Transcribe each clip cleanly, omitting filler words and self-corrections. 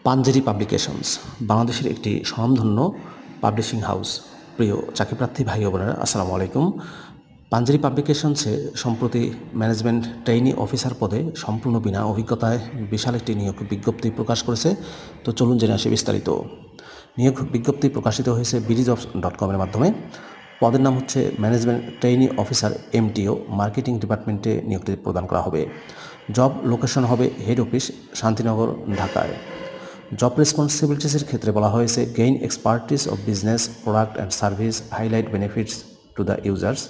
Panjeree publications বাংলাদেশের একটি স্বনামধন্য পাবলিশিং হাউস। প্রিয় চাকরিপ্রার্থী ভাই ও বোনেরা, আসসালামু আলাইকুম। পাঞ্জেরি পাবলিকেশনসে সম্প্রতি ম্যানেজমেন্ট ট্রেইনি অফিসার পদে সম্পূর্ণ বিনা অভিজ্ঞতায় বিশাল একটি নিয়োগ বিজ্ঞপ্তি প্রকাশ করেছে। তো চলুন জেনে আসি বিস্তারিত। নিয়োগ বিজ্ঞপ্তি প্রকাশিত হয়েছে BDjobs.com-এর মাধ্যমে। পদের নাম হচ্ছে management trainee officer MTO, marketing ডিপার্টমেন্টে নিয়োগটি প্রদান করা হবে। জব লোকেশন হবে হেড অফিস, শান্তিনগর, ঢাকায়। জব রেসপন্সিবিলিটিসের ক্ষেত্রে বলা হয়েছে gain expertise of business, product and service, highlight benefits to the users,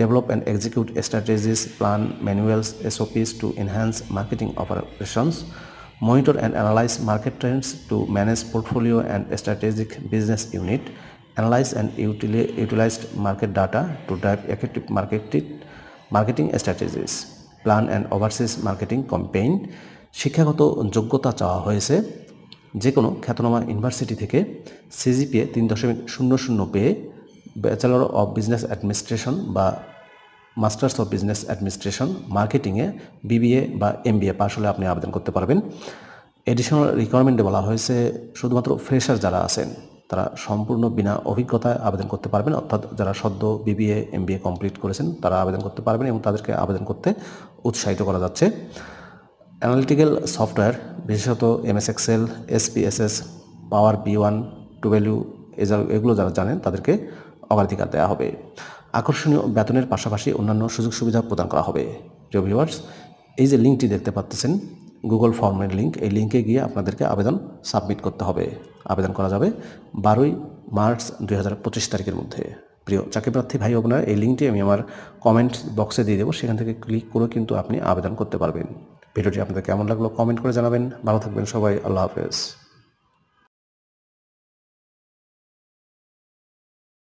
develop and execute strategies, plan manuals, SOPs to enhance marketing operations, monitor and analyze market trends to manage portfolio and strategic business unit, analyze and utilize market data to drive effective marketing strategies, plan and overseas marketing campaign। শিক্ষাগত যোগ্যতা চাওয়া হয়েছে যে কোনো খ্যাতনামা university থেকে CGPA 3.00 পেয়ে bachelor of business administration বা মাস্টার্স অফ বিজনেস অ্যাডমিনিস্ট্রেশন মার্কেটিংয়ে BBA বা MBA পাশ হলে আপনি আবেদন করতে পারবেন। এডিশনাল রিকোয়ারমেন্টে বলা হয়েছে শুধুমাত্র ফ্রেশার যারা আছেন তারা সম্পূর্ণ বিনা অভিজ্ঞতায় আবেদন করতে পারবেন, অর্থাৎ যারা সদ্য BBA MBA কমপ্লিট করেছেন তারা আবেদন করতে পারবেন এবং তাদেরকে আবেদন করতে উৎসাহিত করা যাচ্ছে। অ্যানালিটিক্যাল সফটওয়্যার বিশেষত MS Excel, SPSS, পাওয়ার B1, 2W এগুলো যারা জানেন তাদেরকে অগ্রাধিকার দেওয়া হবে। আকর্ষণীয় বেতনের পাশাপাশি অন্যান্য সুযোগ সুবিধা প্রদান করা হবে। প্রিয় ভিউয়ার্স, এই যে লিঙ্কটি দেখতে পাচ্ছেন গুগল ফর্মের লিঙ্ক, এই লিঙ্কে গিয়ে আপনাদেরকে আবেদন সাবমিট করতে হবে। আবেদন করা যাবে 12 মার্চ 2025 তারিখের মধ্যে। প্রিয় চাকরিপ্রার্থী ভাই বোনেরা, এই লিঙ্কটি আমি আমার কমেন্ট বক্সে দিয়ে দেবো, সেখান থেকে ক্লিক করে কিন্তু আপনি আবেদন করতে পারবেন। ভিডিওটি আপনাদের কেমন লাগলো কমেন্ট করে জানাবেন। ভালো থাকবেন সবাই, আল্লাহ হাফেজ।